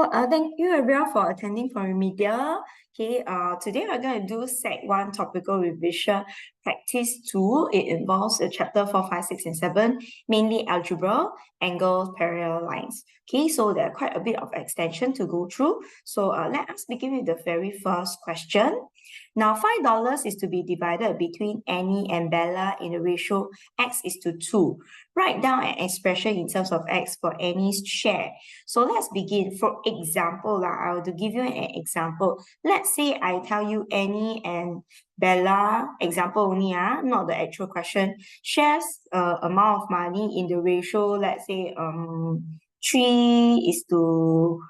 Hello, thank you everyone for attending for remedial. Okay, today we're going to do Sec 1 Topical Revision Practice 2. It involves a chapter 4, 5, 6, and 7, mainly algebra, angles, parallel lines. Okay, so there are quite a bit of extension to go through. So let us begin with the very first question. Now, $5 is to be divided between Annie and Bella in the ratio x is to 2. Write down an expression in terms of x for Annie's share. So let's begin. For example, I will give you an example. Let's say I tell you Annie and Bella, example only, not the actual question, shares amount of money in the ratio, let's say 3 is to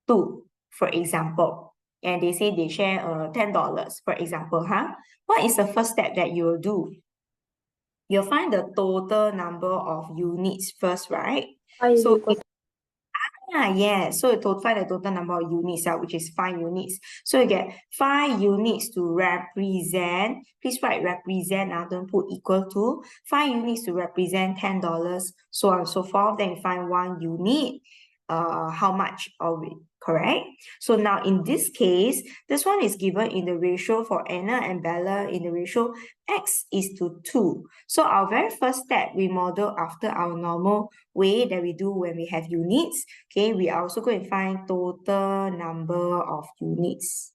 2, for example. And they say they share $10, for example. What is the first step that you will do? You'll find the total number of units first, right? So find the total number of units, which is 5 units. So you get 5 units to represent, please write represent, don't put equal to, 5 units to represent $10, so on and so forth. Then you find 1 unit, how much of it, correct? So now in this case, this one is given in the ratio for Anna and Bella in the ratio x is to 2. So our very first step, we model after our normal way that we do when we have units. Okay, we are also going to find total number of units.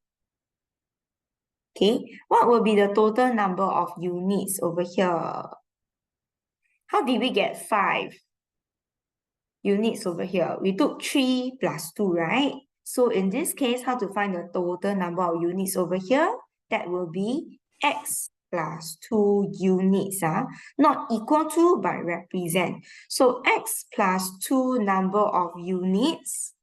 Okay, what will be the total number of units over here? How did we get 5 units over here? We took 3 plus 2, right? So in this case, how to find the total number of units over here? That will be x plus 2 units, not equal to, but represent. So x plus 2 number of units,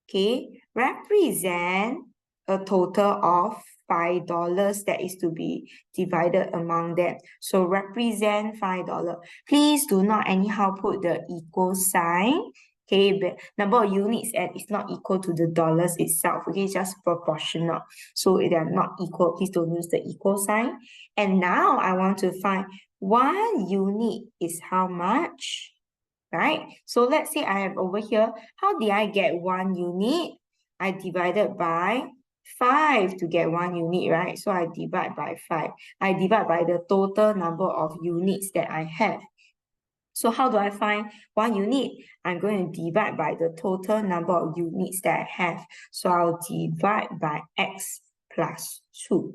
okay, represent a total of $5 that is to be divided among them. So represent $5. Please do not anyhow put the equal sign. Okay, but number of units and it's not equal to the dollars itself. Okay, it's just proportional. So they are not equal. Please don't use the equal sign. And now I want to find 1 unit is how much? Right? So let's say I have over here, how did I get 1 unit? I divided by 5 to get 1 unit, right? So I divide by 5. I divide by the total number of units that I have. So how do I find 1 unit? I'm going to divide by the total number of units that I have. So I'll divide by x plus 2.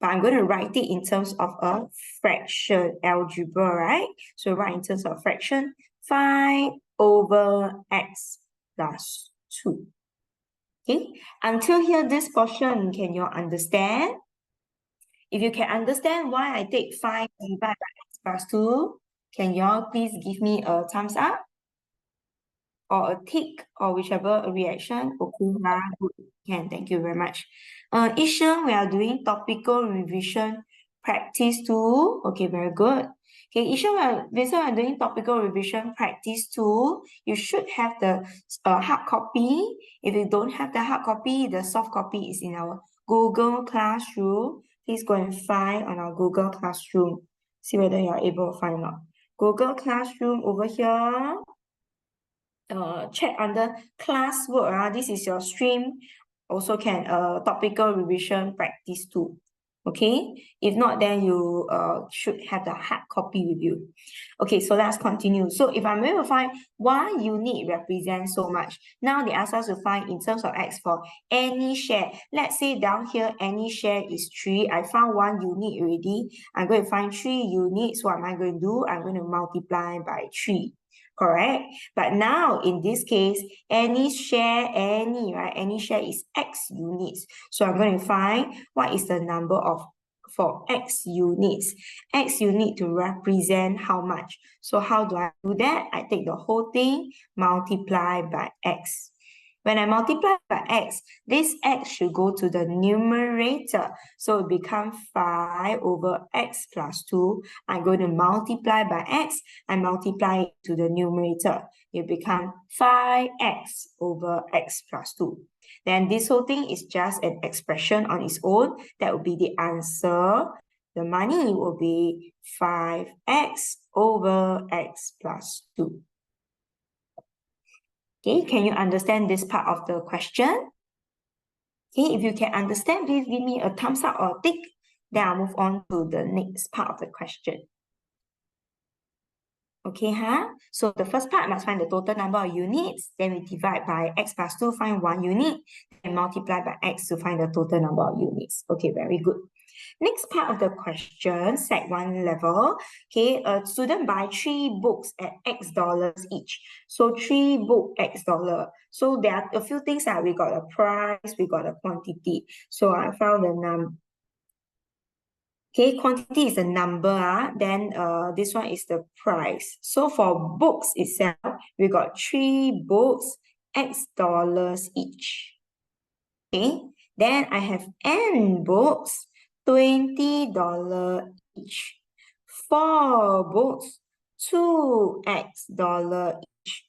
But I'm going to write it in terms of a fraction algebra, right? So write in terms of fraction, 5 over x plus 2. Okay, until here, this portion, can you understand? If you can understand why I take 5 divided by x plus 2, can you all please give me a thumbs up? Or a tick, or whichever reaction. Okay, good. Can, thank you very much. Ishan, we are doing topical revision practice 2. Okay, very good. Okay, Ishan, we are doing topical revision practice 2. You should have the hard copy. If you don't have the hard copy, the soft copy is in our Google Classroom. Please go and find on our Google Classroom. See whether you are able to find or not. Google Classroom over here. Check under classwork. This is your stream. Also can topical revision practice 2. Okay, if not, then you should have the hard copy with you. Okay, so let's continue. So if I'm going to find 1 unit represents so much, now they ask us to find in terms of x for any share. Let's say down here any share is 3. I found 1 unit already. I'm going to find 3 units. What am I going to do? I'm going to multiply by 3. Correct? But now in this case, any share is x units. So I'm going to find what is the number of for x units. X unit to represent how much. So how do I do that? I take the whole thing, multiply by x. When I multiply by x, this x should go to the numerator. So it becomes 5 over x plus 2. I'm going to multiply by x. I multiply it to the numerator. It becomes 5x over x plus 2. Then this whole thing is just an expression on its own. That will be the answer. The money will be 5x over x plus 2. Okay, can you understand this part of the question? Okay, if you can understand, please give me a thumbs up or tick. Then I'll move on to the next part of the question. Okay, so the first part must find the total number of units. Then we divide by x plus 2, find 1 unit, and multiply by x to find the total number of units. Okay, very good. Next part of the question, Sec 1 level. Okay, a student buy 3 books at X dollars each. So 3 book X dollar. So there are a few things that we got a price, we got a quantity. So I found the number. Okay, quantity is the number, then this one is the price. So for books itself, we got 3 books, X dollars each. Okay, then I have N books, $20 each. 4 books, $2 each.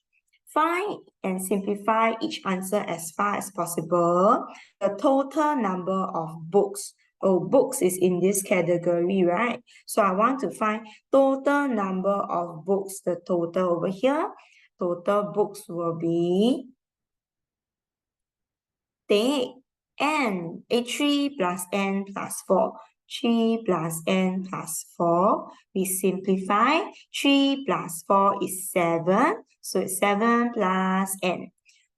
Find and simplify each answer as far as possible. The total number of books. Oh, books is in this category, right? So I want to find total number of books. The total over here, total books will be take n, 3 plus n plus 4. 3 plus n plus 4. We simplify. 3 plus 4 is 7. So it's 7 plus n.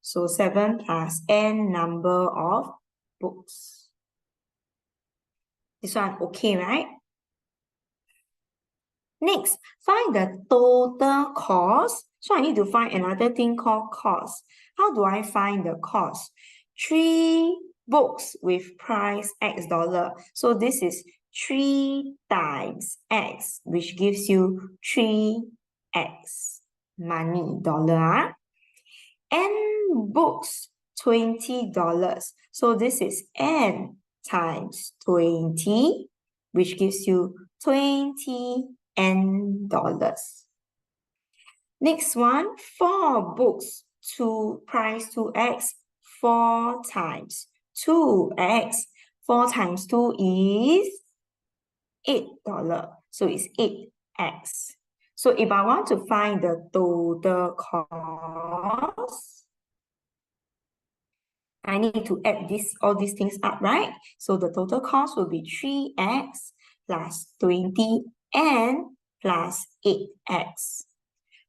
So 7 plus n number of books. This one okay, right? Next, find the total cost. So I need to find another thing called cost. How do I find the cost? 3 books with price X dollar. So this is 3 times X, which gives you 3X money, dollar. N books, $20. So this is N times 20, which gives you 20 N dollars. Next one, 4 books, price 2x, 4 times 2x. 4 times 2 is $8. So it's 8x. So if I want to find the total cost, I need to add all these things up, right? So the total cost will be 3x plus 20 and plus 8x.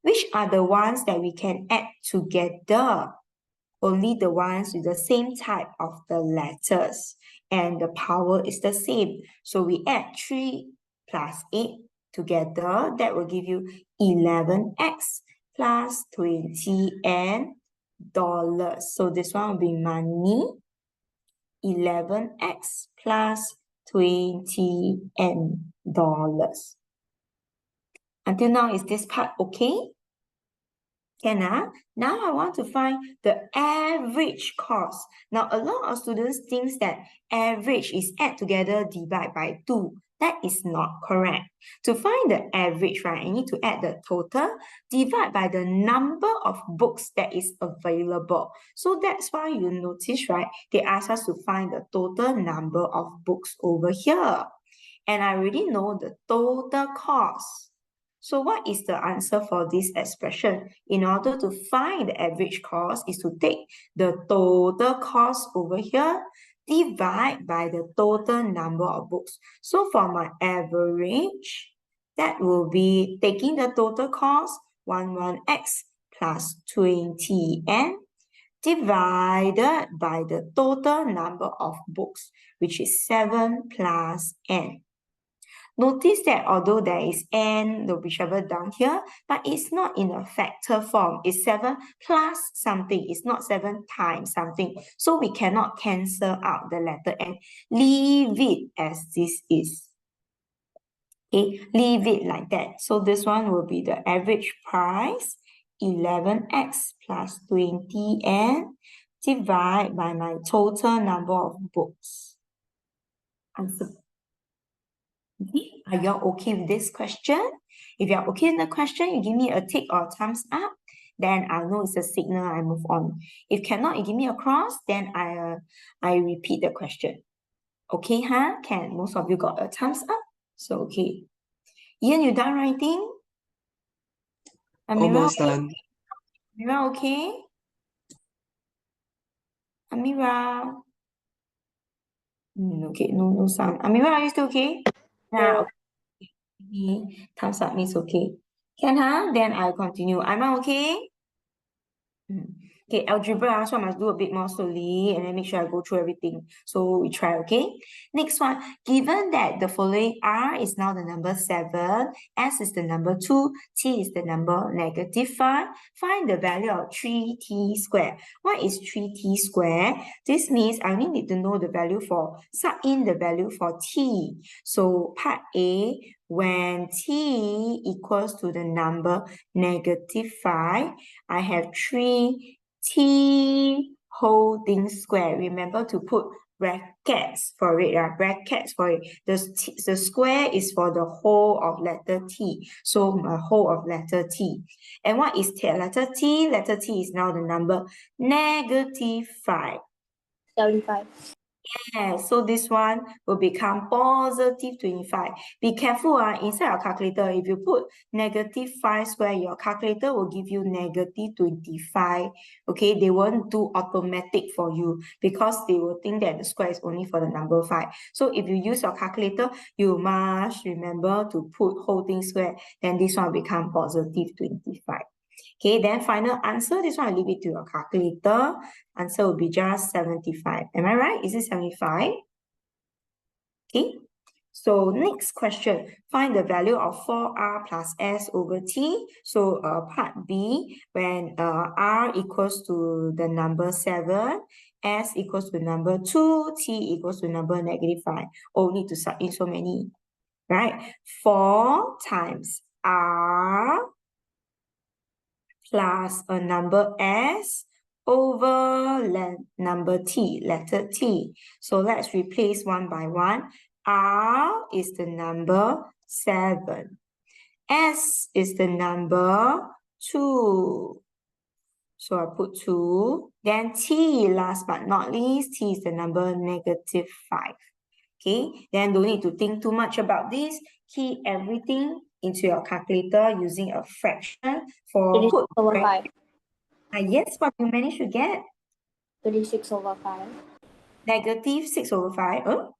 Which are the ones that we can add together? Only the ones with the same type of the letters, and the power is the same. So we add 3 plus 8 together. That will give you 11x plus 20 and dollars. So this one will be money, 11x plus 20 and dollars. Until now, is this part okay? Can Now I want to find the average cost. Now a lot of students think that average is add together divide by 2. That is not correct. To find the average, right, I need to add the total, divide by the number of books that is available. So that's why you notice, right, they ask us to find the total number of books over here. And I already know the total cost. So what is the answer for this expression? In order to find the average cost is to take the total cost over here, divide by the total number of books. So for my average, that will be taking the total cost, 11x plus 20n, divided by the total number of books, which is 7 plus n. Notice that although there is n, the whichever down here, but it's not in a factor form. It's 7 plus something. It's not 7 times something. So we cannot cancel out the letter n. Leave it as this is. Okay, leave it like that. So this one will be the average price, 11x plus 20n, divided by my total number of books. Answer. Are you all okay with this question? If you're okay with the question, you give me a tick or a thumbs up, then I know it's a signal I move on. If cannot, you give me a cross, then I repeat the question. Okay, Can most of you got a thumbs up? So okay. Ian, you done writing? Almost done. Amira, okay? Amira. Okay, no sound. Amira, are you still okay? Yeah, No. okay. Thumbs up means okay. Can, huh? Then I'll continue. Am I okay? Okay, algebra, so I must do a bit more slowly and then make sure I go through everything. So we try, okay? Next one, given that the following R is now the number 7, S is the number 2, T is the number -5, find the value of 3T squared. What is 3T squared? This means I only need to know the value for, sub in the value for T. So part A, when T equals to the number -5, I have 3T whole thing square. Remember to put brackets for it, brackets for it. The square is for the whole of letter T. So a whole of letter T. And what is letter T? Letter T is now the number -5. 75. Yeah, so this one will become +25. Be careful, inside your calculator, if you put -5 square, your calculator will give you -25. Okay, they won't do automatic for you because they will think that the square is only for the number 5. So if you use your calculator, you must remember to put whole thing square, then this one will become +25. Okay, then final answer, this one I leave it to your calculator. Answer will be just 75. Am I right? Is it 75? Okay. So next question, find the value of 4R plus S over T. So part B, when R equals to the number 7, S equals to number 2, T equals to number -5. Oh, need to sub in so many, right? 4 times R plus a number S over number T, letter T. So let's replace one by one. R is the number 7. S is the number 2. So I put 2. Then T, last but not least, T is the number -5. Okay, then don't need to think too much about this. Key everything into your calculator using a fraction for 26 put. over 5. Yes, what you managed to get? 26 over 5. -6/5.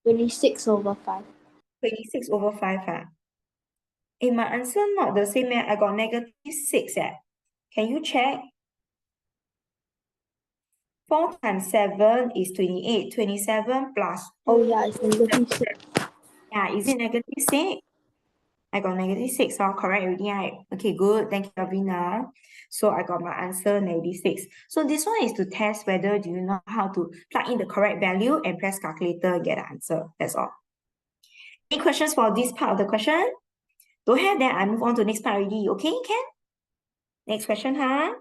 26 over 5. 26/5. My answer not the same. I got -6. Can you check? 4 times 7 is 28. 27 plus 2. Oh yeah, it's -6. Yeah, is it -6? I got -6. Correct already, right? Okay, good. Thank you, Avina. So I got my answer, -6. So this one is to test whether do you know how to plug in the correct value and press calculator and get an answer. That's all. Any questions for this part of the question? Don't have, then I move on to next part already. Okay, Ken? Next question, huh?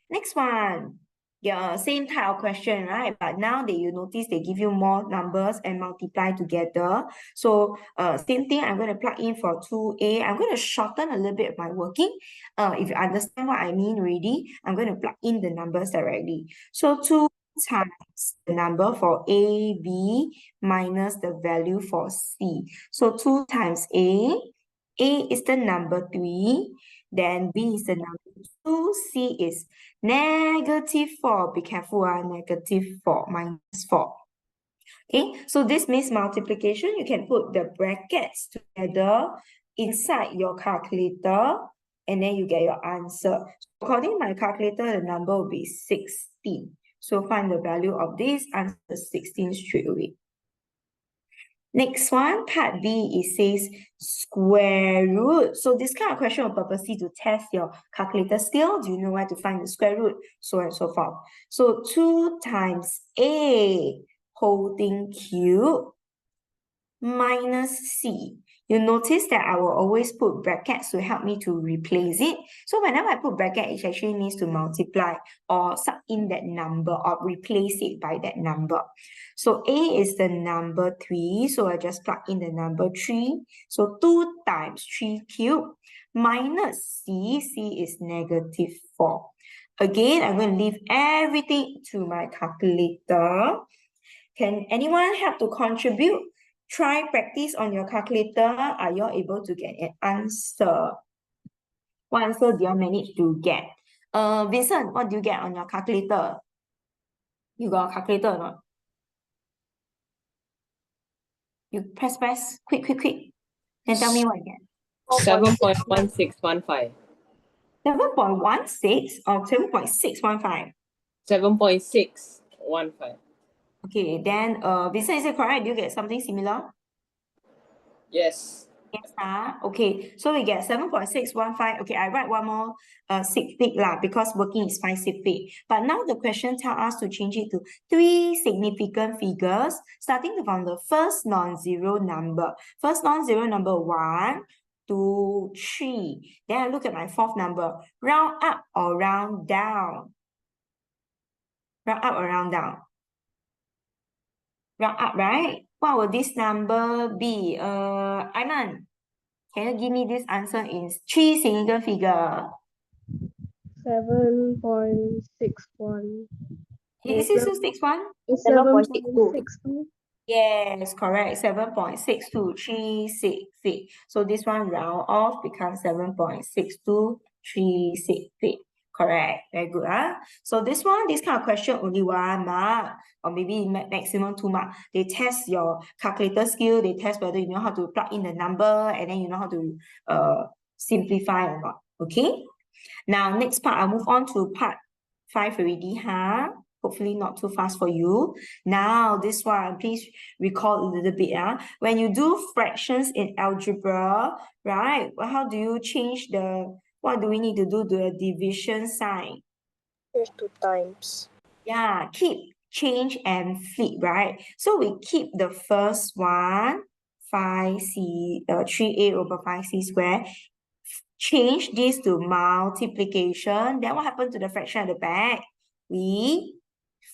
Next one. Yeah, same type of question, right? But now that you notice they give you more numbers and multiply together. So same thing, I'm going to plug in for 2A. I'm going to shorten a little bit of my working. If you understand what I mean already, I'm going to plug in the numbers directly. So 2 times the number for A, B minus the value for C. So 2 times A is the number 3, then B is the number 2, C is -4. Be careful, -4 minus 4. Okay, so this means multiplication. You can put the brackets together inside your calculator and then you get your answer. According to my calculator, the number will be 16. So find the value of this, answer 16 straight away. Next one, part B, it says square root. So this kind of question will purposely to test your calculator skill. Do you know where to find the square root? So on and so forth. So 2 times A whole thing cube minus C. You notice that I will always put brackets to help me to replace it. So whenever I put bracket, it actually means to multiply or sub in that number or replace it by that number. So A is the number 3. So I just plug in the number 3. So 2 times 3 cubed minus C. C is -4. Again, I'm going to leave everything to my calculator. Can anyone help to contribute? Try practice on your calculator. Are you able to get an answer? What answer do you manage to get? Vincent, what do you get on your calculator? You got a calculator or not? You press, quick. Then tell me what you get. 7.1615. 7.16 or 7.615? 7.615. Okay, then Vincent, is it correct? Do you get something similar? Yes. Yes, okay, so we get 7.615. Okay, I write one more sig fig lah, because working is 5 sig fig. But now the question tells us to change it to 3 significant figures, starting from the first non-zero number. First non-zero number 1, 2, 3. Then I look at my fourth number. Round up or round down? Round up or round down? Round up, right? What will this number be? Aiman, can you give me this answer in 3 significant figure? 7.61. Is it still 61? It's 7.62. 7.62. Yes, correct. 7.6236. So this one round off becomes 7.6236. Correct. Very good. So this kind of question only 1 mark, or maybe maximum 2 mark. They test your calculator skill. They test whether you know how to plug in the number, and then you know how to simplify or not. Okay. Now next part, I'll move on to part 5 already. Hopefully not too fast for you. Now this one, please recall a little bit. When you do fractions in algebra, right? Well, how do you change what do we need to do to the division sign? There's 2 times. Yeah, keep, change, and flip, right? So we keep the first one, 3a over 5c squared. Change this to multiplication. Then what happened to the fraction at the back? We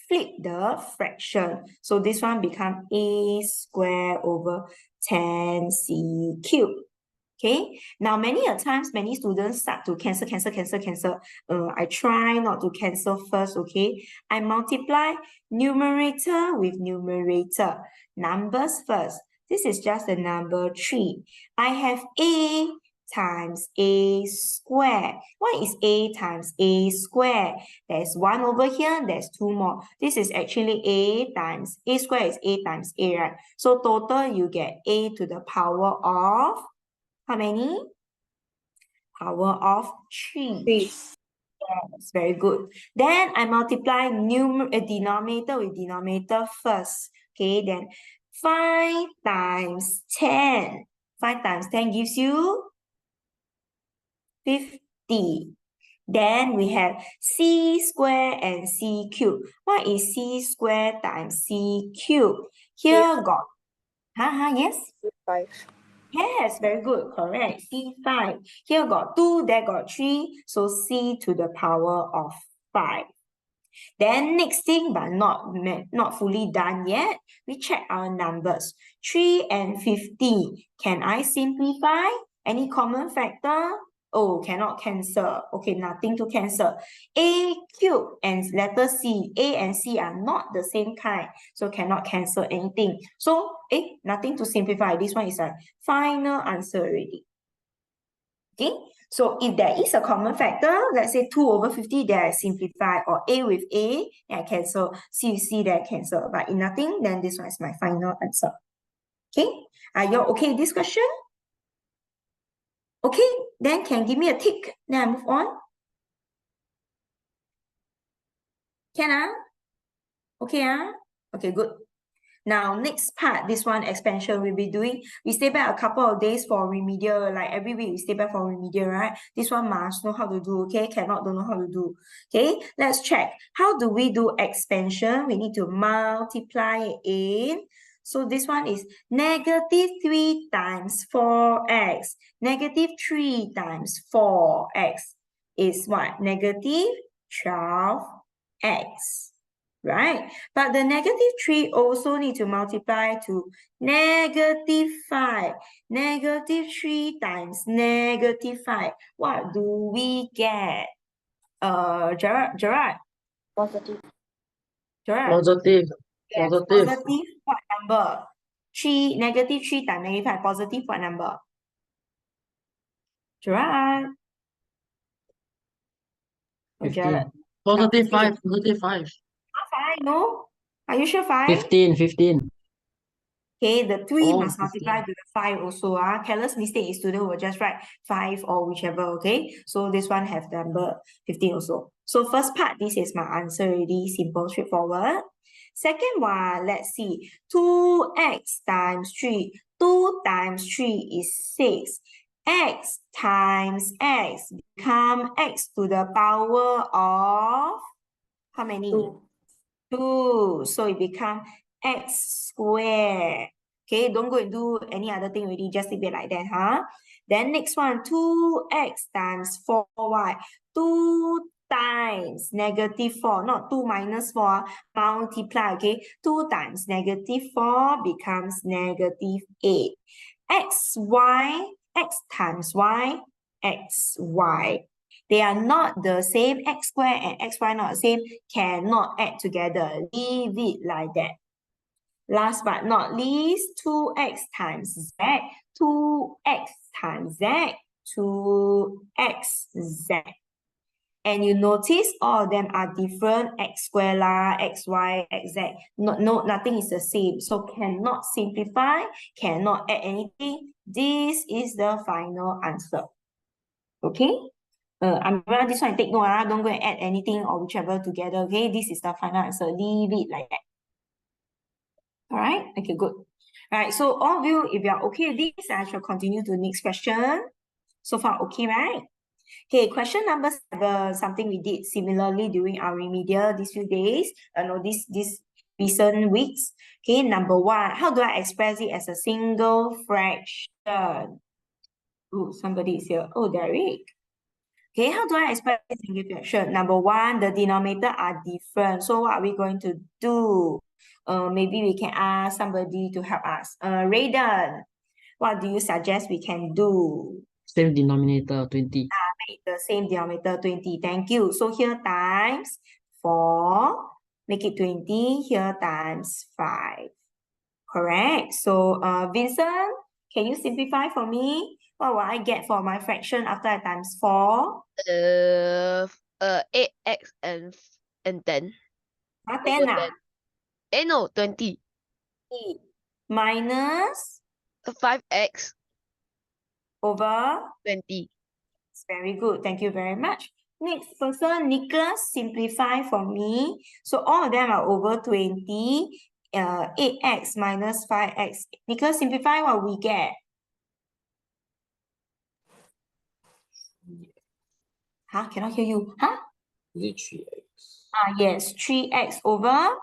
flip the fraction. So this one become a squared over 10c cubed. Okay, now many a times, many students start to cancel. I try not to cancel first, okay? I multiply numerator with numerator. Numbers first. This is just the number 3. I have a times a square. What is a times a square? There's 1 over here, there's 2 more. This is actually a times a square is a times a, right? So total you get a to the power of how many? Power of 3. 3. Yes, very good. Then I multiply denominator with denominator first. Okay, then 5 times 10. 5 times 10 gives you 50. Then we have c square and c cube. What is c square times c cube? Here got, yes? 5. Yes, very good, correct. C5. Here got 2, there got 3. So c to the power of 5. Then next thing, but not fully done yet, we check our numbers. 3 and 50. Can I simplify? Any common factor? Oh, cannot cancel. Okay, nothing to cancel. A cube and letter C. A and C are not the same kind, so cannot cancel anything. So, nothing to simplify. This one is a final answer already. Okay, so if there is a common factor, let's say 2 over 50, then I simplify, or A with A, then I cancel, C with C, then I cancel. But if nothing, then this one is my final answer. Okay, are you okay with this question? Okay, then can give me a tick, then I move on. Can Okay, okay, good. Now, next part, this one expansion we'll be doing. We stay back a couple of days for remedial, like every week we stay back for remedial, right? This one must know how to do, okay? Cannot, don't know how to do. Okay, let's check. How do we do expansion? We need to multiply it in. So this one is negative 3 times 4x. Negative 3 times 4x is what? Negative 12x. Right? But the negative 3 also need to multiply to negative 5. Negative 3 times negative 5. What do we get? Gerard. Positive. Gerard. Positive. Yes, positive what number? 3, negative 3 times negative 5. Positive what number? Gerard. Oh, Gerard. Positive 5. Positive 5. No? Are you sure 5? 15. Okay, the 3 Oh, must multiply 15. to the 5 also. Careless mistake is student will just write 5 or whichever, okay? So this one have the number 15 also. So first part, this is my answer already. Simple, straightforward. Second one, let's see. 2x times 3. 2 times 3 is 6. X times x become x to the power of how many? 2. So it become x squared. Okay, don't go and do any other thing already. Just leave it like that, huh? Then next one, 2x times 4y. 2 times -4, not 2 minus 4, multiply, okay? 2 times -4 becomes -8. X times y, xy. They are not the same. X squared and xy not the same, cannot add together. Leave it like that. Last but not least, 2x times z, 2x times z, 2xz. And you notice all of them are different. X squared lah, xy, xz. No, nothing is the same. So cannot simplify, cannot add anything. This is the final answer. Okay? Umbrella, this one take note, don't go and add anything or whichever together, okay? This is the final answer. Leave it like that. All right? Okay, good. All right, so all of you, if you are okay with this, I shall continue to the next question. So far, okay, right? Okay, question number 7, something we did similarly during our remedial these few days, this recent weeks. Okay, number 1, how do I express it as a single fraction? Oh, somebody is here. Oh, Derek. Okay, how do I express single fraction? Number 1, the denominator are different. So what are we going to do? Maybe we can ask somebody to help us. Raiden, what do you suggest we can do? Same denominator, 20. Make the same denominator, 20. Thank you. So here times 4, make it 20. Here times 5. Correct. So Vincent, can you simplify for me? What will I get for my fraction after I times 4? 8x and 10. 10 No, 20. Minus 5x over 20. It's very good. Thank you very much. Next person, Nicholas, simplify for me. So all of them are over 20. 8x minus 5x. Nicholas, simplify what we get. Huh? Cannot hear you. Huh? Is it 3x? Yes. 3x over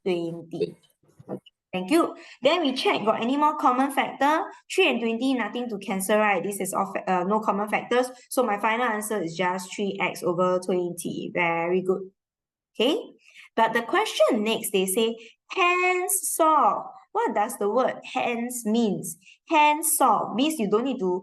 20. Okay, thank you. Then we check, got any more common factor? 3 and 20, nothing to cancel, right? This is all no common factors. So my final answer is just 3x over 20. Very good. Okay. But the question next, they say, hence solve. What does the word hence means? Hence solve means you don't need to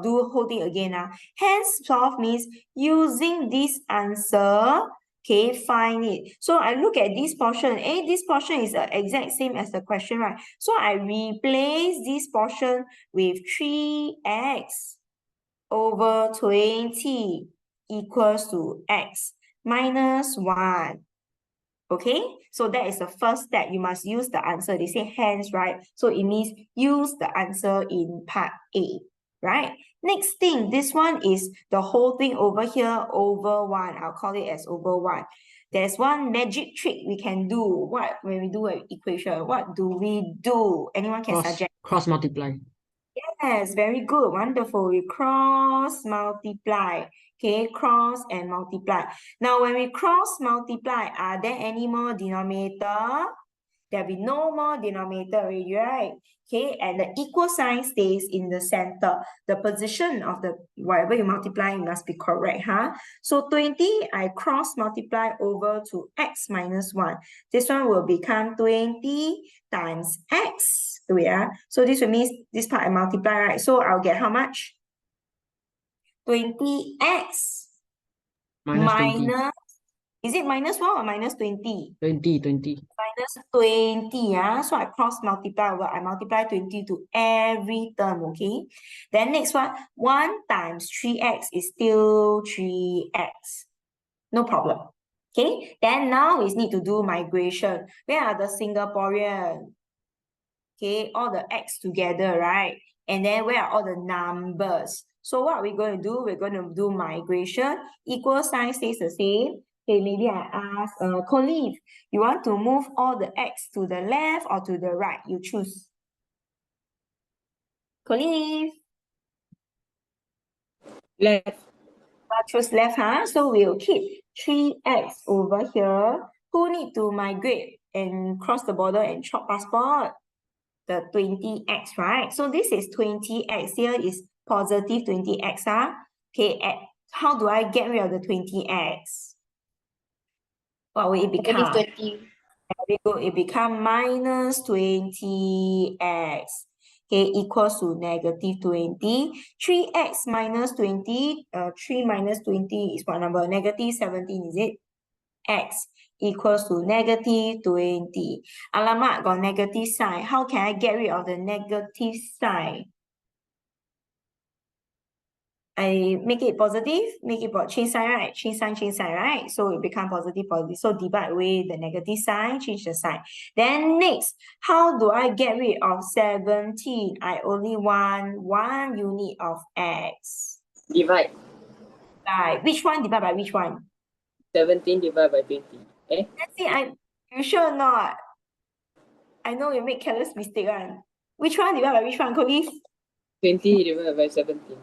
do whole thing again. Hence solve means using this answer, okay, find it. So I look at this portion. This portion is the exact same as the question, right? So I replace this portion with 3x over 20 equals to x minus 1. Okay, so that is the first step. You must use the answer. They say hence, right? So it means use the answer in part A, right? Next thing, this one is the whole thing over here, over 1. I'll call it as over 1. There's one magic trick we can do. What when we do an equation? What do we do? Anyone can suggest? Cross multiply. Yes, very good. Wonderful. We cross multiply. Okay, cross and multiply. Now, when we cross multiply, are there any more denominator? There'll be no more denominator already, right? Okay, and the equal sign stays in the center. The position of the whatever you multiply must be correct, huh? So 20, I cross multiply over to x minus 1. This one will become 20 times x. So this will mean this part I multiply, right? So I'll get how much? 20x Minus 20. Is it minus 1 or minus 20? 20. Minus 20, so I cross multiply over, I multiply 20 to every term, okay? Then next one, 1 times 3x is still 3x. No problem. Okay, then now we need to do migration. Where are the Singaporean? Okay, all the X together, right? And then where are all the numbers? So what are we going to do? We're going to do migration. Equal sign stays the same. Okay, maybe I ask Colleen, you want to move all the X to the left or to the right? You choose. Colleen, Left. choose left, huh? So we'll keep 3X over here. Who need to migrate and cross the border and chop passport? The 20x, right? So this is 20x. Here is positive 20x. Okay, how do I get rid of the 20x? What will it become? Negative 20. Very good. It become minus 20x. Okay, equals to negative 20. 3x minus 20. 3 minus 20 is what number? Negative 17, is it? X equals to negative 20. Alamak, got negative sign. How can I get rid of the negative sign? I make it positive, change sign, right? Change sign, right? So it become positive. So divide away the negative sign, change the sign. Then next, how do I get rid of 17? I only want 1 unit of X. Divide. Right. Which one divide by which one? 17 divided by 20. Eh? Let's see, you sure or not? I know you make careless mistake one. Which one divide by which one, Cody? 20 divided by 17.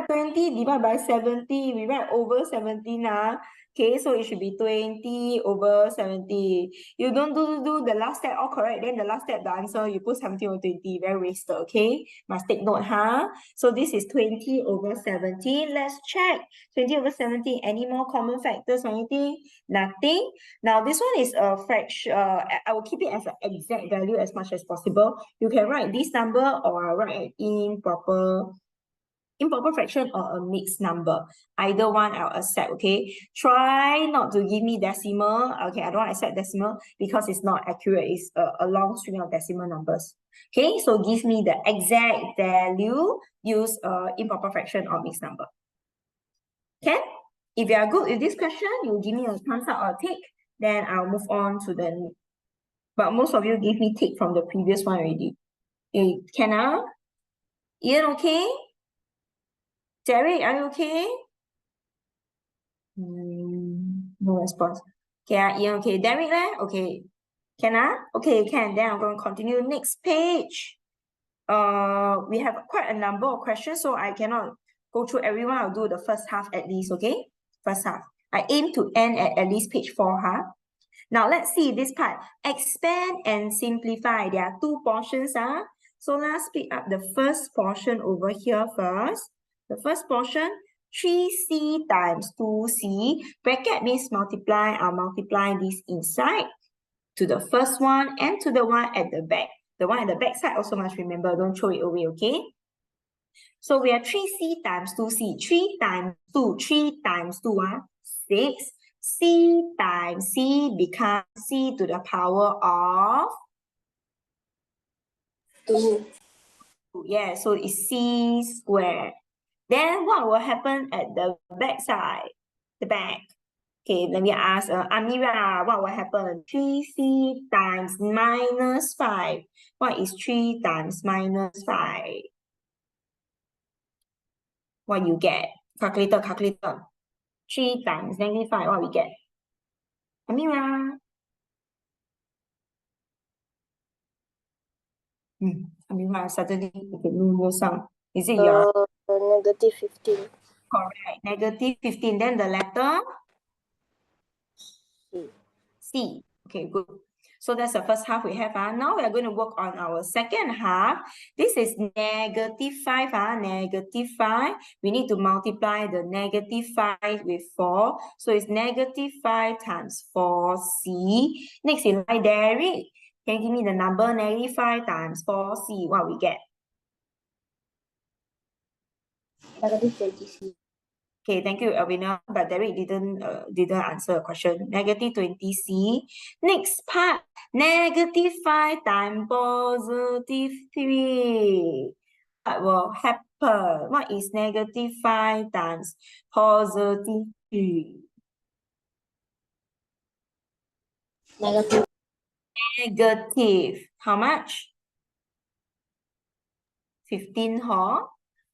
20 divided by 70. We write over 17. Okay, so it should be 20 over 70. You don't do the last step all correct. Then the last step, the answer, you put 17 over 20. Very wasted, okay? Must take note, So this is 20 over 17. Let's check. 20 over 17. Any more common factors or anything? Nothing. Now, this one is a fraction. I will keep it as an exact value as much as possible. You can write this number or I'll write improper fraction or a mixed number. Either one I'll accept, okay? Try not to give me decimal. Okay, I don't accept decimal because it's not accurate. It's a long string of decimal numbers. Okay, so give me the exact value. Use improper fraction or mixed number. Okay? If you are good with this question, you give me a thumbs up or tick. Then I'll move on to the... But most of you give me tick from the previous one already. Kenna? Ian, okay? Derek, are you okay? No response. Okay, Ian, okay. Derek, okay. Can I? Okay, can. Then I'm going to continue. Next page. We have quite a number of questions, so I cannot go through everyone. I'll do the first half at least, okay? First half. I aim to end at least page 4, Now, let's see this part. Expand and simplify. There are 2 portions, So let's pick up the first portion over here first. The first portion, 3c times 2c. Bracket means multiply. I'll multiply this inside to the first one and to the one at the back. The one at the back side also must remember, don't throw it away, okay? So we have 3c times 2c. 3 times 2, 3 times 2, 6. C times C becomes C to the power of 2. Yeah, so it's C squared. Then what will happen at the back side? The back. Okay, let me ask Amira, what will happen? 3C times minus 5. What is 3 times minus 5? What you get? Calculator. 3 times negative 5, what we get? Amira. Amira, suddenly okay, no sound. Is it your Negative 15. correct? Negative 15. Then the letter C. C. Okay, good. So that's the first half we have. Now we're going to work on our second half. This is negative 5. Negative 5. We need to multiply the negative 5 with 4. So it's negative 5 times 4c. Next in line, Derek. Can you give me the number negative 5 times 4c? What we get? Negative 20C. Okay, thank you, Elvina. But Derek didn't answer a question. Negative 20c. Next part, negative 5 times positive 3. What will happen? What is negative 5 times positive 3? Negative. Negative. How much? 15, huh?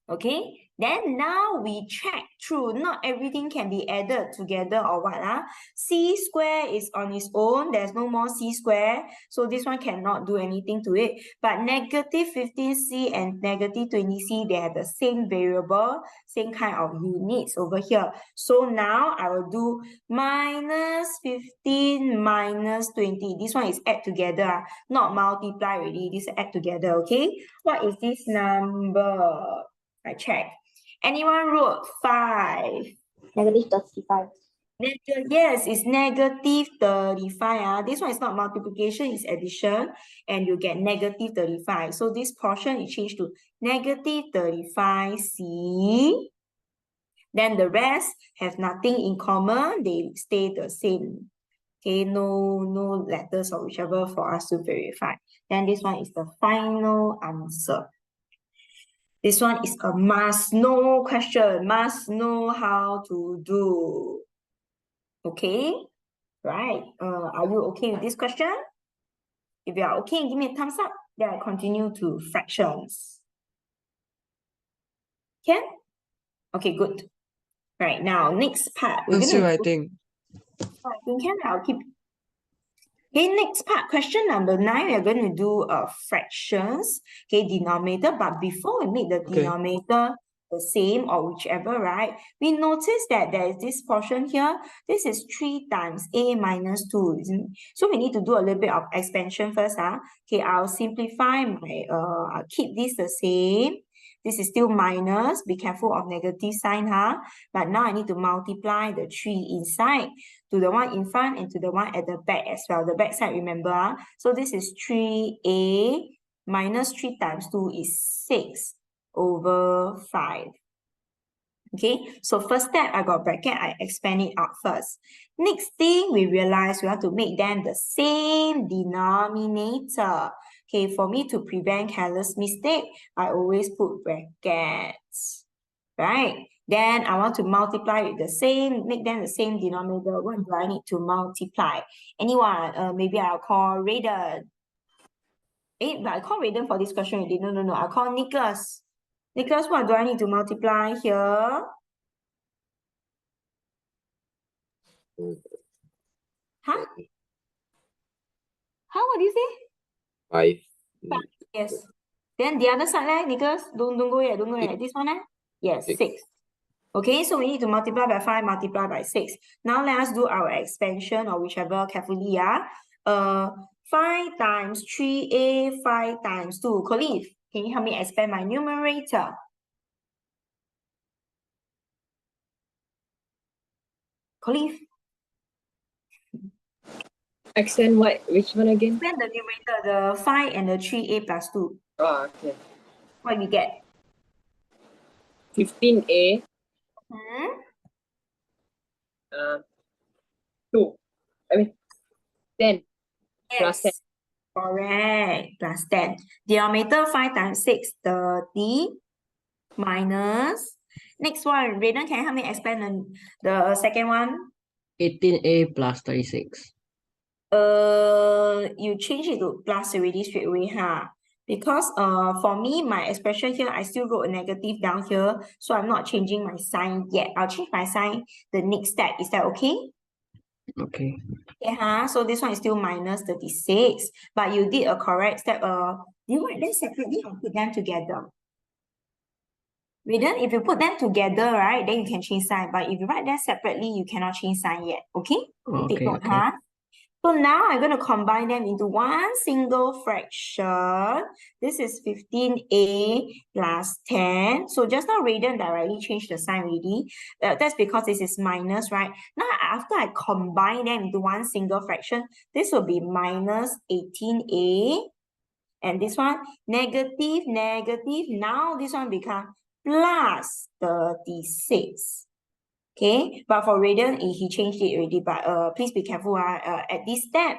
Okay, then now we check through. Not everything can be added together or what. C square is on its own. There's no more C square. So this one cannot do anything to it. But negative 15C and negative 20C, they have the same variable, same kind of units over here. So now I will do minus 15 minus 20. This one is add together, not multiply already. This is add together, okay? What is this number? I check. Anyone wrote 5? Negative 35. Yes, it's negative 35. This one is not multiplication, it's addition. And you get negative 35. So this portion is changed to negative 35C. Then the rest have nothing in common. They stay the same. Okay, no letters or whichever for us to verify. Then this one is the final answer. This one is a must know question, must know how to do. Okay, right. Are you okay with this question? If you are okay, give me a thumbs up. Then I continue to fractions. Can? Okay, good. Right, now next part. We're Still, gonna I think. I think can. I'll keep. Okay, next part, question number 9, we are going to do fractions, okay, denominator. But before we make the Okay. denominator the same or whichever, right, we notice that there is this portion here. This is 3 times a minus 2, isn't it? So we need to do a little bit of expansion first. Okay, I'll simplify my, I'll keep this the same. This is still minus. Be careful of negative sign, But now I need to multiply the 3 inside to the one in front and to the one at the back as well. The back side, remember. So this is 3a minus 3 times 2 is 6 over 5. Okay, so first step, I got bracket, I expand it out first. Next thing, we realize we have to make them the same denominator. Okay, for me to prevent careless mistake, I always put brackets, right? Then I want to multiply with the same, make them the same denominator. What do I need to multiply? Anyone? Maybe I'll call Raiden. But I call Raiden for this question already. No. I'll call Nicholas. Nicholas, what do I need to multiply here? Huh? How? What do you say? 5. Yes. Then the other side, Nicholas, don't go yet, don't go yet. This one, yes, 6. Okay, so we need to multiply by 5, multiply by 6. Now let us do our expansion or whichever carefully. 5 times 3a, 5 times 2. Khalif, can you help me expand my numerator? Khalif, Extend what? Which one again? expand the numerator, the 5 and the 3a plus 2. Oh, okay. What we get? 15A. Hmm? 2. 10. Plus 10. Yes, correct. Plus 10. Denominator 5 times 6, 30. Minus. Next one, Raiden, can you help me expand the second one? 18a plus 36. You change it to plus already straight away, Because for me, my expression here, I still wrote a negative down here, so I'm not changing my sign yet. I'll change my sign the next step. Is that okay? Okay. Okay, so this one is still minus 36, but you did a correct step. Do you write them separately or put them together? Raiden, if you put them together, right, then you can change sign. But if you write them separately, you cannot change sign yet. Okay? Take Okay, note, okay. So now I'm going to combine them into one single fraction. This is 15a plus 10. So just now Raiden directly changed the sign already. That's because this is minus, right? Now after I combine them into one single fraction, this will be minus 18a. And this one, negative, negative. Now this one becomes plus 36. Okay, but for Raiden, he changed it already. But please be careful. At this step,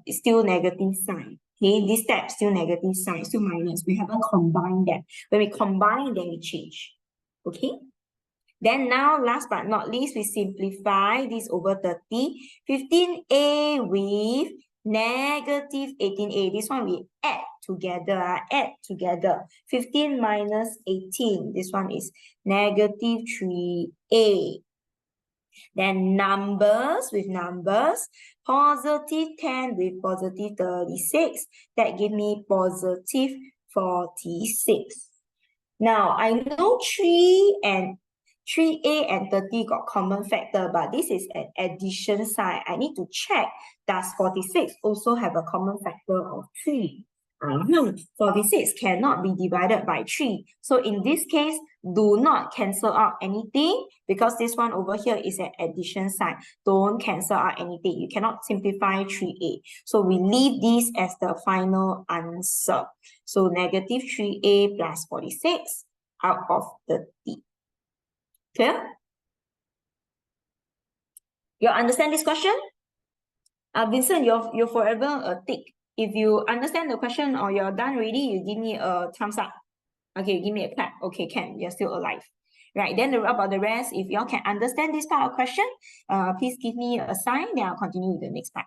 it's still negative sign. Okay, this step still negative sign, still minus. We haven't combined that. When we combine, then we change. Okay. Then now, last but not least, we simplify this over 30. 15a with negative 18a. This one we add together. 15 minus 18. This one is negative 3a. Then numbers with numbers. Positive 10 with positive 36. That give me positive 46. Now, I know 3a and 30 got common factor, but this is an addition sign. I need to check, does 46 also have a common factor of 3? No, 46 cannot be divided by 3. So in this case, do not cancel out anything because this one over here is an addition sign. Don't cancel out anything. You cannot simplify 3a. So we leave this as the final answer. So negative 3a plus 46 out of 30. Clear? You understand this question? Vincent, you're forever a tick. If you understand the question or you're done already, you give me a thumbs up. Okay, give me a clap. Okay, can. You're still alive. Right, then about the rest, if y'all can understand this part of question, please give me a sign, then I'll continue with the next part.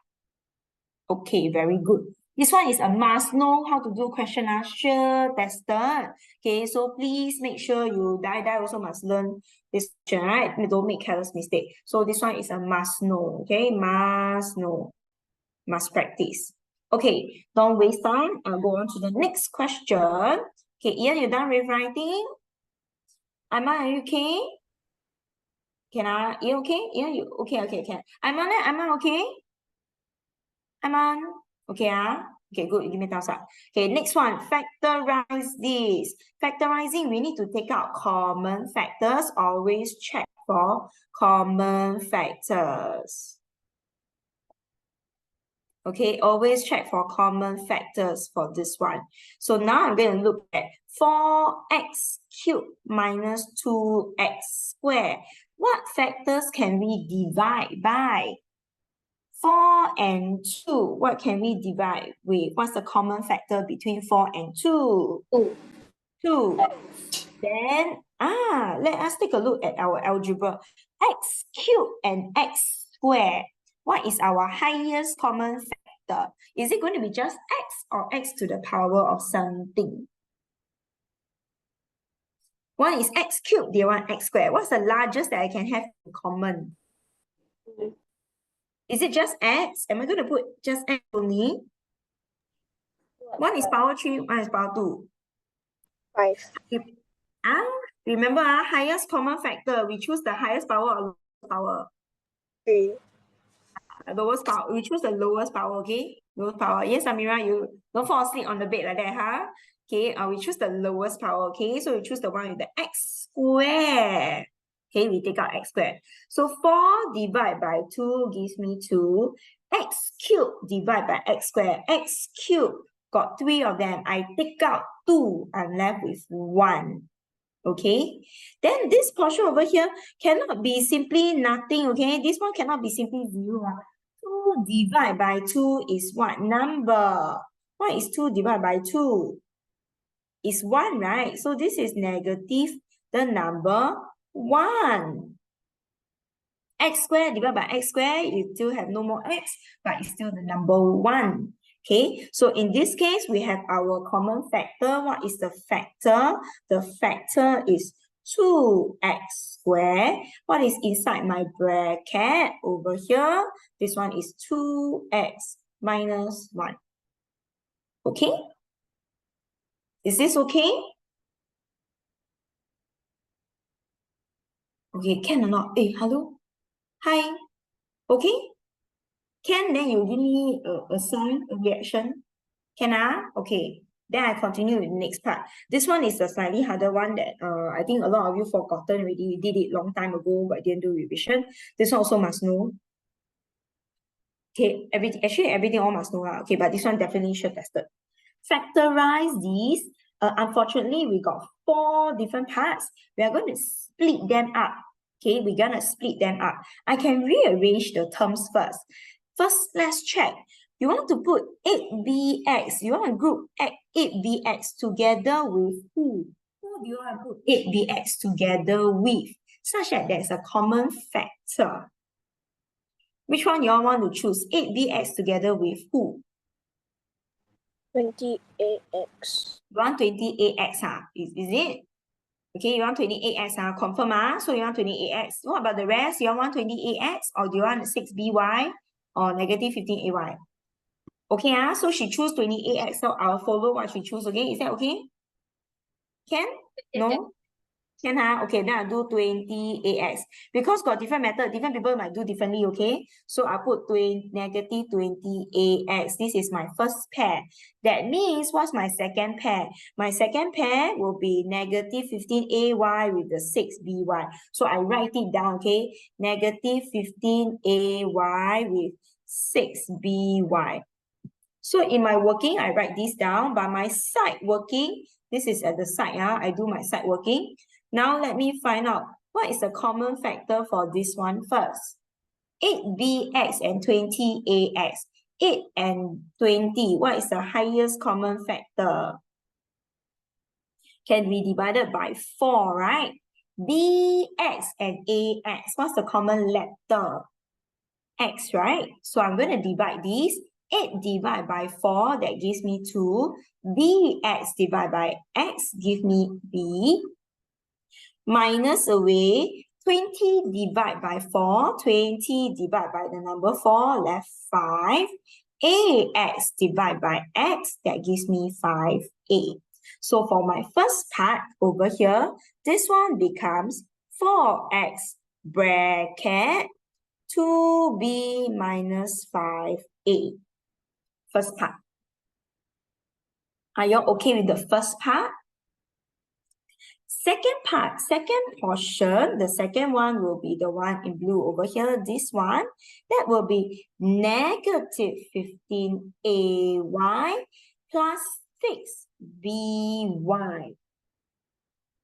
Okay, very good. This one is a must know how to do question, sure, tested. Okay, so please make sure you die also must learn this question, right? Don't make careless mistake. So this one is a must know, okay? Must know, must practice. Okay, don't waste time. I'll go on to the next question. Okay, Ian, you done with writing? Aiman, are you okay? You okay? Ian, you okay, can. Aiman, okay? Aiman, okay, okay, good, give me a thumbs up. Okay, next one, factorize this. Factorizing, we need to take out common factors. Always check for common factors. Okay, always check for common factors for this one. So now I'm going to look at 4x cubed minus 2x squared. What factors can we divide by? 4 and 2. What can we divide with? What's the common factor between 4 and 2? 2. Then, let us take a look at our algebra. X cubed and x squared. What is our highest common factor? Is it going to be just x or x to the power of something? One is x cubed, the other one x squared. What's the largest that I can have in common? Is it just x? Am I going to put just x only? One is power 3, one is power 2. 5. Remember, highest common factor. We choose the highest power or lowest power? 3. Lowest power. We choose the lowest power, okay? Lowest power. Yes, Amira, you don't fall asleep on the bed like that, huh? Okay, we choose the lowest power, okay? So we choose the one with the x squared. Okay, we take out x squared. So 4 divided by 2 gives me 2. X cubed divided by x squared. X cubed got 3 of them. I take out 2. I'm left with 1. Okay, then this portion over here cannot be simply nothing, okay? This one cannot be simply 0. 2 divided by 2 is what number? What is 2 divided by 2? Is 1, right? So this is negative the number 1. X squared divided by x squared, you still have no more x, but it's still the number 1. Okay, so in this case, we have our common factor. What is the factor? The factor is 2x squared. What is inside my bracket over here? This one is 2x minus 1. Okay? Is this okay? Okay, can or not? Hey, hello? Hi. Okay? Can, then you give me a sign, a reaction. Can I? Okay. Then I continue with the next part. This one is a slightly harder one that I think a lot of you forgotten already. We did it long time ago, but didn't do revision. This one also must know. Okay, everything all must know. Okay, but this one definitely should tested. Factorize these. Unfortunately, we got 4 different parts. We are going to split them up. Okay, we're going to split them up. I can rearrange the terms first. First, let's check. You want to put 8bx. You want to group 8bx together with who? Who do you want to put 8bx together with? such that there's a common factor. Which one you all want to choose? 8bx together with who? 28x. You want 28x, is it? Okay, you want 28x, confirm, so you want 28x. What about the rest? You all want 28x, or do you want 6by or negative 15ay? Okay, so she chose 28x, so I'll follow what she chose, okay? Is that okay? Can? No? Can, okay, then I'll do 20ax. Because got different method, different people might do differently, okay? So I'll put negative 20ax. This is my first pair. That means, what's my second pair? My second pair will be negative 15ay with the 6by. So I write it down, okay? Negative 15ay with 6by. So in my working, I write this down. By my side working, this is at the side, I do my side working. Now let me find out what is the common factor for this one first. 8bx and 20ax. 8 and 20, what is the highest common factor? Can be divided by 4, right? bx and ax, what's the common letter? X, right? So I'm going to divide these. 8 divided by 4, that gives me 2. bx divided by x give me b. Minus away, 20 divided by 4, 20 divided by the number 4, left 5. ax divided by x, that gives me 5a. So for my first part over here, this one becomes 4x bracket 2b minus 5a. First part. Are you okay with the first part? Second part, second portion, the second one will be the one in blue over here, this one. That will be negative 15ay plus 6by.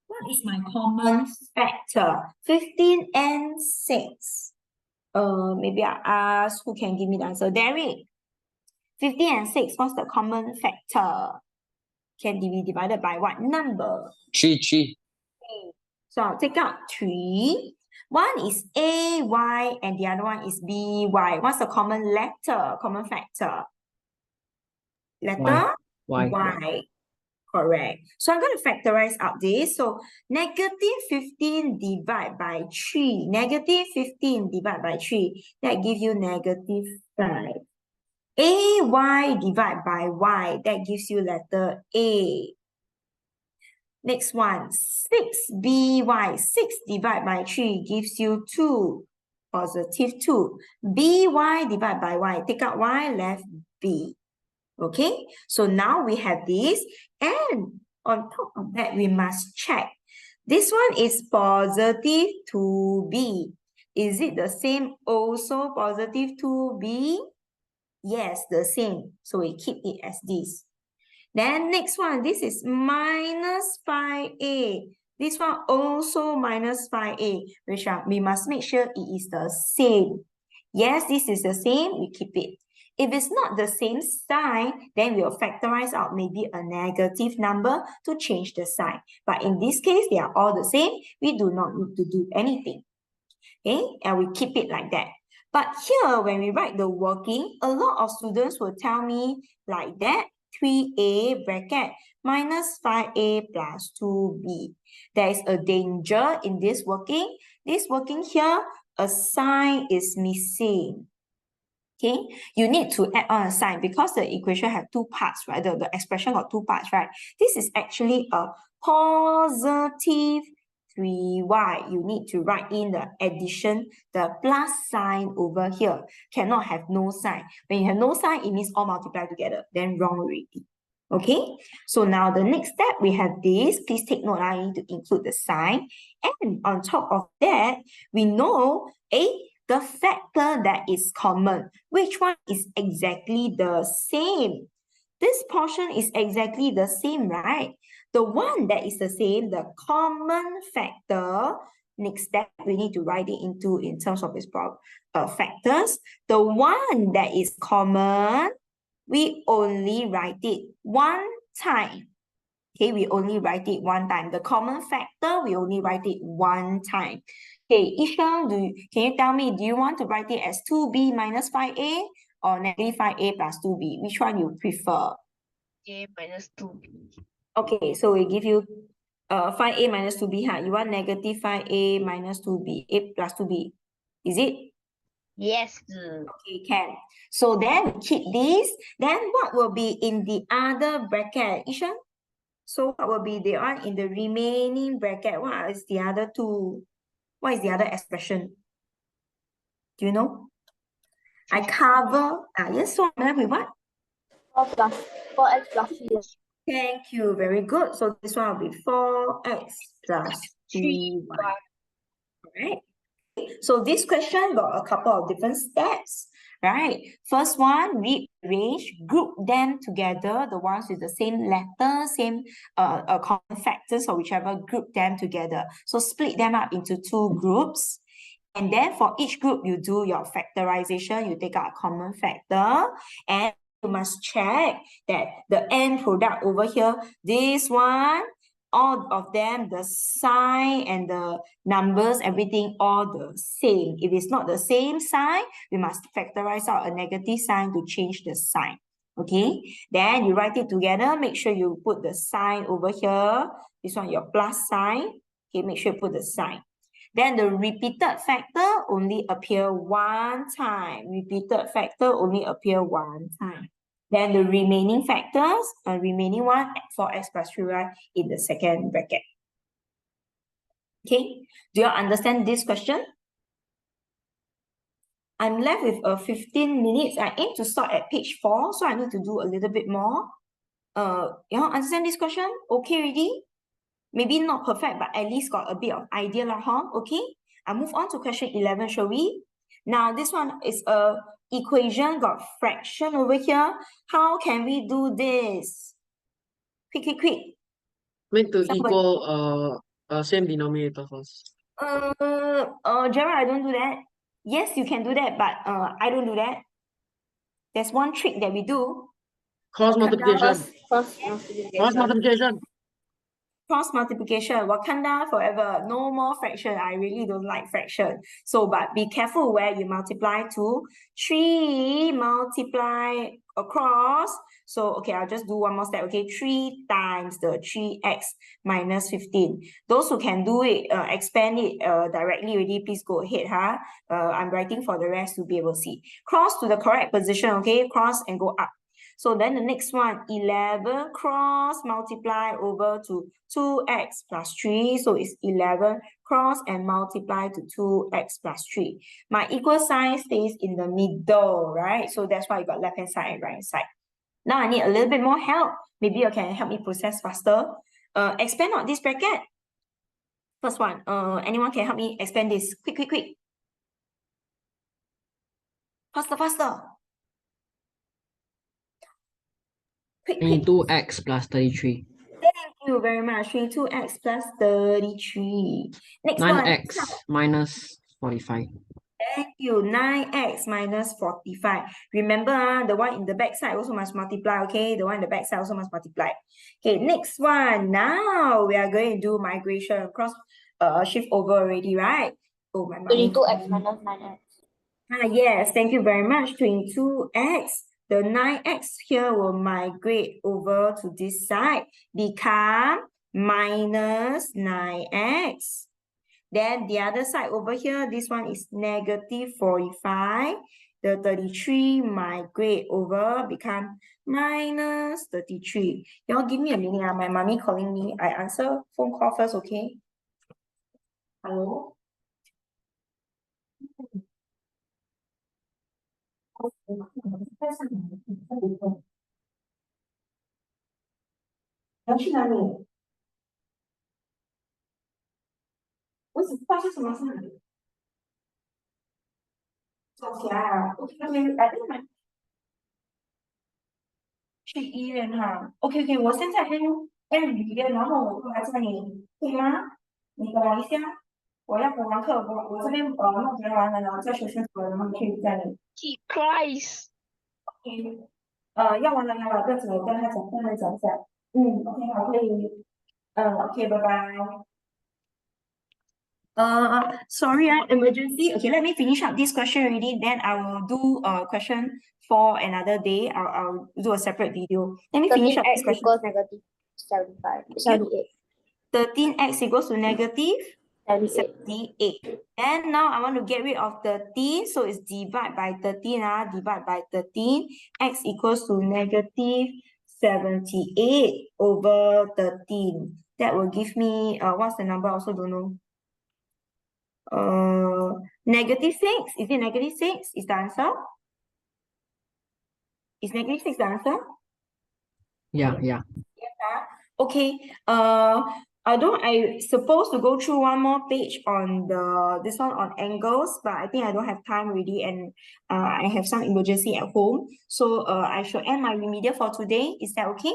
What is my common factor? 15 and 6. Maybe I ask who can give me the answer. Derek. 15 and 6, what's the common factor? Can be divided by what number? 3. So I'll take out 3. One is ay and the other one is by. What's the common letter, common factor? Letter? Y. Correct. So I'm going to factorize out this. So negative 15 divided by 3. Negative 15 divided by 3. That gives you negative 5. ay divided by y, that gives you letter A. Next one, 6by, 6 divided by 3 gives you 2, positive 2. by divided by y, take out y, left b. Okay, so now we have this, and on top of that, we must check. This one is positive 2b. Is it the same also positive 2b? Yes, the same. So we keep it as this. Then next one, this is minus 5a. This one also minus 5a, which we must make sure it is the same. Yes, this is the same, we keep it. If it's not the same sign, then we'll factorize out maybe a negative number to change the sign. But in this case, they are all the same. We do not need to do anything. Okay, and we keep it like that. But here, when we write the working, a lot of students will tell me like that, 3a bracket minus 5a plus 2b. There is a danger in this working. This working here, a sign is missing. Okay, you need to add on a sign because the equation have two parts, right? The expression got two parts, right? This is actually a positive 3y. You need to write in the addition, the plus sign over here. Cannot have no sign. When you have no sign, it means all multiply together. Then wrong already. Okay, so now the next step, we have this. Please take note, I need to include the sign. And on top of that, we know the factor that is common. Which one is exactly the same? This portion is exactly the same, right? The one that is the same, the common factor, next step, we need to write it into in terms of its factors. The one that is common, we only write it one time. Okay, we only write it one time. The common factor, we only write it one time. Okay, Ishan, can you tell me, do you want to write it as 2b minus 5a or negative 5a plus 2b? Which one you prefer? A minus 2b. Okay, so we give you 5a minus 2b, huh? You want negative 5a minus 2b, a plus 2b. Is it? Yes. Okay, can. So then we keep this. Then what will be in the other bracket, Ishan? So what will be the one in the remaining bracket? What is the other two? What is the other expression? Do you know? I cover. Yes, so I'm left with what? 4x plus 3. Thank you. Very good. So this one will be 4x plus 3y. Alright. So this question got a couple of different steps, right? First one, rearrange, group them together, the ones with the same letter, same common factors or whichever, group them together. So split them up into two groups. And then for each group, you do your factorization, you take out a common factor, and you must check that the end product over here, this one, all of them, the sign and the numbers, everything, all the same. If it's not the same sign, we must factorize out a negative sign to change the sign. Okay, then you write it together. Make sure you put the sign over here. This one, your plus sign. Okay, make sure you put the sign. Then the repeated factor only appear one time. Repeated factor only appear one time. Then the remaining factors, remaining one for x plus 3y in the second bracket. Okay, do you understand this question? I'm left with 15 minutes. I aim to start at page 4, so I need to do a little bit more. You understand this question? Okay, ready? Maybe not perfect, but at least got a bit of idea lah, huh? Okay, I'll move on to question 11, shall we? Now, this one is a equation, got fraction over here. How can we do this? Quick, quick, quick. Make to Somebody- equal same denominator first. Gerald, I don't do that. Yes, you can do that, but I don't do that. There's one trick that we do. Cross multiplication. Cross Cross multiplication. Cross multiplication, Wakanda forever, no more fraction. I really don't like fraction. So, but be careful where you multiply to. 3 multiply across. So, okay, I'll just do one more step. Okay, 3 times the 3x minus 15. Those who can do it, expand it directly already, please go ahead. Huh? I'm writing for the rest to be able to see. Cross to the correct position, okay? Cross and go up. So then the next one, 11 cross multiply over to 2x plus 3. So it's 11 cross and multiply to 2x plus 3. My equal sign stays in the middle, right? So that's why you got left hand side and right hand side. Now I need a little bit more help. Maybe you can help me process faster. Expand out this bracket. First one, anyone can help me expand this? Quick, quick, quick. Faster, faster. Quick, quick. 22x plus 33. Thank you very much. 22x plus 33. Next one. 9x minus 45. Thank you. 9x minus 45. Remember, the one in the back side also must multiply, okay? The one in the back side also must multiply. Okay, next one. Now we are going to do migration across, shift over already, right? Oh, my mommy. 22x minus 9x. Yes, thank you very much. 22x. The 9x here will migrate over to this side, become minus 9x. Then the other side over here, this one is negative 45. The 33 migrate over, become minus 33. Y'all give me a minute. My mommy calling me. I answer phone call first, okay? Hello? 要去哪里？发生什么事？走起来啊！OK OK，来，去医院哈。OK OK，我现在跟语言，然后我过来这里，可以吗？你等我一下，我要补完课，我这边弄完了，然后再学生组，然后可以再 He cries. OK。要完了，不要紧，我跟他讲一下。OK，好，可以。OK，拜拜。Sorry, emergency. Okay, let me finish up this question already. Then I will do a question for another day. I'll do a separate video. Let me finish up this 13x question. equals negative 75, 78. 13x equals to negative 78. 78. And now I want to get rid of 13. So it's divide by 13. Divide by 13. X equals to negative 78 over 13. That will give me, what's the number? I also don't know. Negative 6. Is it negative 6? Is the answer? Is negative 6 the answer? Yeah. Okay. Although I supposed to go through one more page on this one on angles, but I think I don't have time really, and I have some emergency at home. So I should end my remedial for today. Is that okay?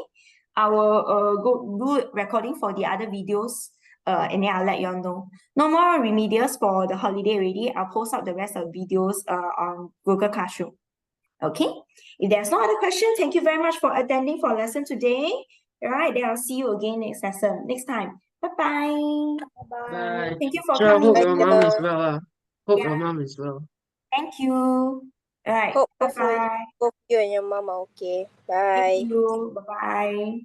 I will go do recording for the other videos. And then I'll let you all know. No more remedials for the holiday already. I'll post up the rest of the videos on Google Classroom. Okay. If there's no other question, thank you very much for attending for lesson today. All right, then I'll see you again next lesson, next time. Bye-bye. Bye. Thank you for Sure, hope coming. your mom is well. Hope Yeah. your mom is well. Thank you. All right, Hope bye-bye. both you and your mom are okay. Thank Bye. you. Bye-bye.